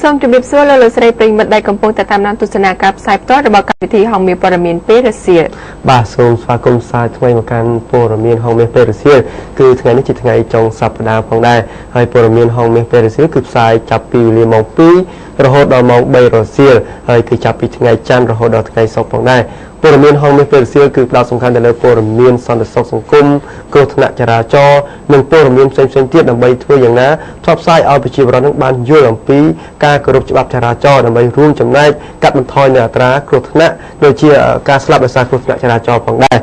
សូមជម្រាបសួរលោកស្រីប្រិយមិត្តដែលកំពុងតែតាមដានទស្សនាការផ្សាយផ្ទាល់របស់កម្មវិធីហងមាសព័ត៌មានពេលរសៀលបាទសូមស្វាគមន៍សាយថ្មីមកកាន់ព័ត៌មានហងមាសពេលរសៀលគឺថ្ងៃនេះជាថ្ងៃចុងសប្តាហ៍ផងដែរហើយព័ត៌មានហងមាសពេលរសៀលគឺផ្សាយចាប់ពីវេលាម៉ោង 2 រហូតដល់ម៉ោង 3 រសៀលហើយគឺចាប់ពីថ្ងៃច័ន្ទរហូតដល់ថ្ងៃសុក្រផងដែរព័ត៌មានហងមាសពេលរសៀលគឺផ្ដោតសំខាន់ទៅលើព័ត៌មានសន្តិសុខសង្គមគ្រោះថ្នាក់ចរាចរណ៍និងព័ត៌មានផ្សេងៗទៀតដើម្បីធ្វើយ៉ាងណាផ្សព្វផ្សាយឲ្យប្រជាពលរដ្ឋនឹងបានយល់អំពីការគោរពច្បាប់ចរាចរណ៍ដើម្បីរួមចំណែកកាត់បន្ថយនៅអត្រាគ្រោះថ្នាក់ដូចជាការស្លាប់ដោយសារគ្រោះថ្នាក់ចរាចរណ៍ផងដែរ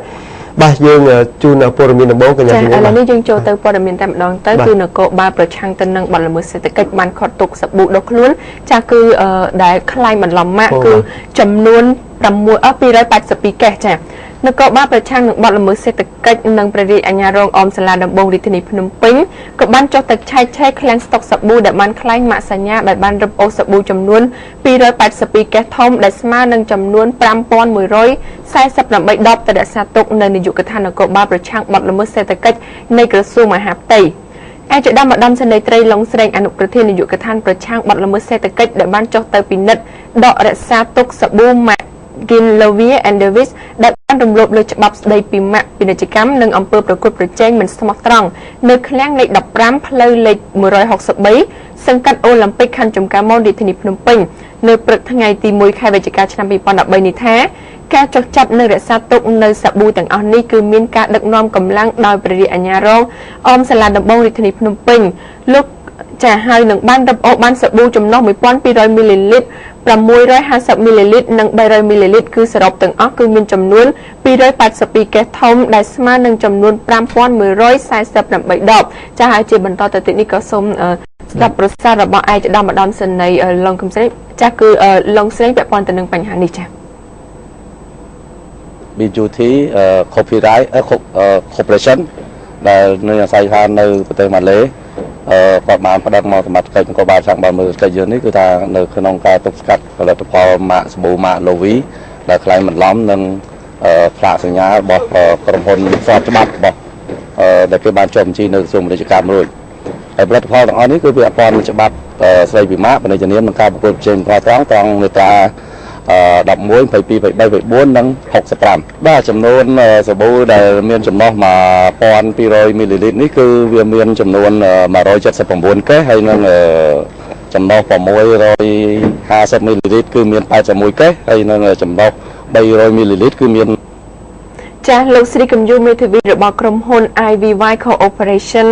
បាទយើងជូនព័ត៌មានដំបូងកញ្ញាឥឡូវនេះយើងចូលទៅព័ត៌មានតែម្ដងទៅគឺនគរបាលប្រឆាំងទៅនឹងបទល្មើសសេដ្ឋកិច្ចបានខុតទុកសាប៊ូដុសខ្លួនចាស់គឺដែលខ្លាញ់បន្លំម៉ាក់គឺចំនួន282កេសចានគរបាលប្រឆាំងនឹងបទល្មើសសេដ្ឋកិច្ចនិងព្រះរាជអាជ្ញារងអមសាលាដំបងរាជធានីភ្នំពេញក៏បានចុះទៅឆែកឆេរឃ្លាំងស្តុកសាប៊ូដែលបានខ្លាញ់ម៉ាកសញ្ញាដែលបានរឹបអូសសាប៊ូចំនួន282កេសធំដែលស្មើនឹងចំនួន5148ដបទៅរក្សាទុកនៅនាយកដ្ឋាននគរបាលប្រឆាំងបទល្មើសសេដ្ឋកិច្ចនៃក្រសួងមហាផ្ទៃឯកឧត្តមឧត្តមសេនីយ៍ត្រីឡុងស្រេងអនុប្រធាននាយកដ្ឋានប្រឆាំងបទល្មើសសេដ្ឋកិច្ចដែលបានចុះទៅពិនិត្យដករក្សាទុកសាប៊ូម៉ាក Ginlovia and Davis ដែលបានរំលោភលើច្បាប់ស្តីពីម៉ាកពាណិជ្ជកម្មនិងអំពើប្រកួតប្រជែងមិនស្មោះត្រង់នៅឃ្លាំងលេខ15ផ្លូវលេខ163សង្កាត់អូឡ িম্প ិកខណ្ឌចំការមនរាជធានីភ្នំពេញនៅព្រឹកថ្ងៃទី1ខែវិច្ឆិកាឆ្នាំ2013នេះថាការចុះចាប់និងរក្សាទុកនៅសាប៊ូទាំងអស់នេះគឺមានការដឹកនាំកម្លាំងដោយព្រះរាជអាជ្ញារងអមសាលាដំបងរាជធានីភ្នំពេញលោកចាហើយនឹងបានរឹបអូសបានសាប៊ូចំណុះ1200មីលីលីត្រ650មីលីលីត្រនិង300មីលីលីត្រគឺសរុបទាំងអស់គឺមានចំនួន282កេសធំដែលស្មើនឹងចំនួន5148ដបចាហើយជាបន្តទៅទៀតនេះក៏សូមស្ដាប់ប្រសាសន៍របស់ឯកឧត្តមឧត្តមសេនីយ៍ឡុងកំស្រីចាគឺឡុងស្រេងពាក់ព័ន្ធទៅនឹងបញ្ហានេះចា BUT Copyright Corporation ដែលនៅអាស្រ័យថានៅប្រទេសម៉ាឡេគាត់បានផ្ដល់មកសមត្ថកិច្ចនគរបាលសាំងបានមើលកិច្ចយើងនេះគឺថានៅក្នុងការទប់ស្កាត់ផលិតផលម៉ាកសាប៊ូម៉ាក Lovi ដែលខ្លែងបន្លំនិងផ្លាកសញ្ញារបស់ក្រុមហ៊ុនស្របច្បាប់របស់ដែលគេបានចុះបញ្ជីនៅក្រសួងពាណិជ្ជកម្មរួចហើយផលិតផលទាំងអស់នេះគឺវាអត់ទាន់ច្បាប់ស្តីពីម៉ាកពាណិជ្ជនាមនិងការប្រកួតប្រជែងផលត្រង់មាត្រា11 22 23 24និង65បាទចំនួនសាប៊ូដែលមានចំណុះ1200មីលីលីត្រនេះគឺវាមានចំនួន179កេសហើយនឹងចំណុះ650មីលីលីត្រគឺមាន81កេសហើយនឹងចំណុះ300មីលីលីត្រគឺមានចាលោកស្រីកំយូមេធាវីរបស់ក្រុមហ៊ុន IVY Cooperation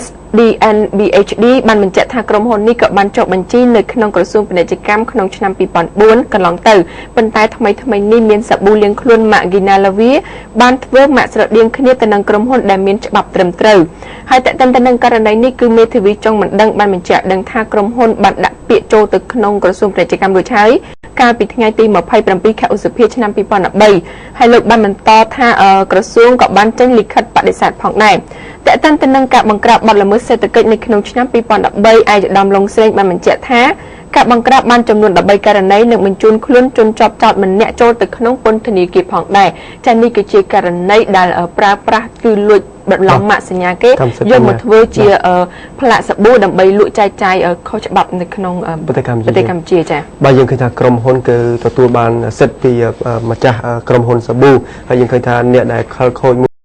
SDNBHD បានបញ្ជាក់ថាក្រុមហ៊ុននេះក៏បានចុះបញ្ជីនៅក្នុងក្រសួងពាណិជ្ជកម្មក្នុងឆ្នាំ2004កន្លងទៅប៉ុន្តែថ្មីនេះមានសាប៊ូលាងខ្លួនម៉ាក Ginlovia បានធ្វើម៉ាកស្រដៀងគ្នាទៅនឹងក្រុមហ៊ុនដែលមានច្បាប់ត្រឹមត្រូវហើយតើទៅនឹងករណីនេះគឺមេធាវីចុងមិនដឹងបានបញ្ជាក់ដឹងថាក្រុមហ៊ុនបានដាក់ពាក្យចូលទៅក្នុងក្រសួងពាណិជ្ជកម្មរួចហើយកាលពីថ្ងៃទី27ខែឧសភាឆ្នាំ2013ហើយលោកបានបន្តថាក្រសួងក៏បានចេញលិខិតបដិសេធផងដែរតើទៅនឹងការបង្ក្រាបបទល្មើសសេដ្ឋកិច្ចនៅក្នុងឆ្នាំ2013ឯកឧត្តមឡុងស្រេងបានបញ្ជាក់ថាការបង្ក្រាបបានចំនួន13ករណីនិងបញ្ជូនខ្លួនជនជាប់ចោតម្នាក់ចូលទៅក្នុងពន្ធនាគារផងដែរចា៎នេះគឺជាករណីដែលប្រើប្រាស់គឺលួចបន្លំម៉ាកសញ្ញាគេយកមកធ្វើជាផ្លាកសាប៊ូដើម្បីលក់ចែកចាយខុសច្បាប់នៅក្នុងប្រទេសកម្ពុជាចា៎បាទយើងឃើញថាក្រុមហ៊ុនគឺទទួលបានសិទ្ធិពីម្ចាស់ក្រុមហ៊ុនសាប៊ូហើយយើងឃើញថាអ្នកដែលខលខូច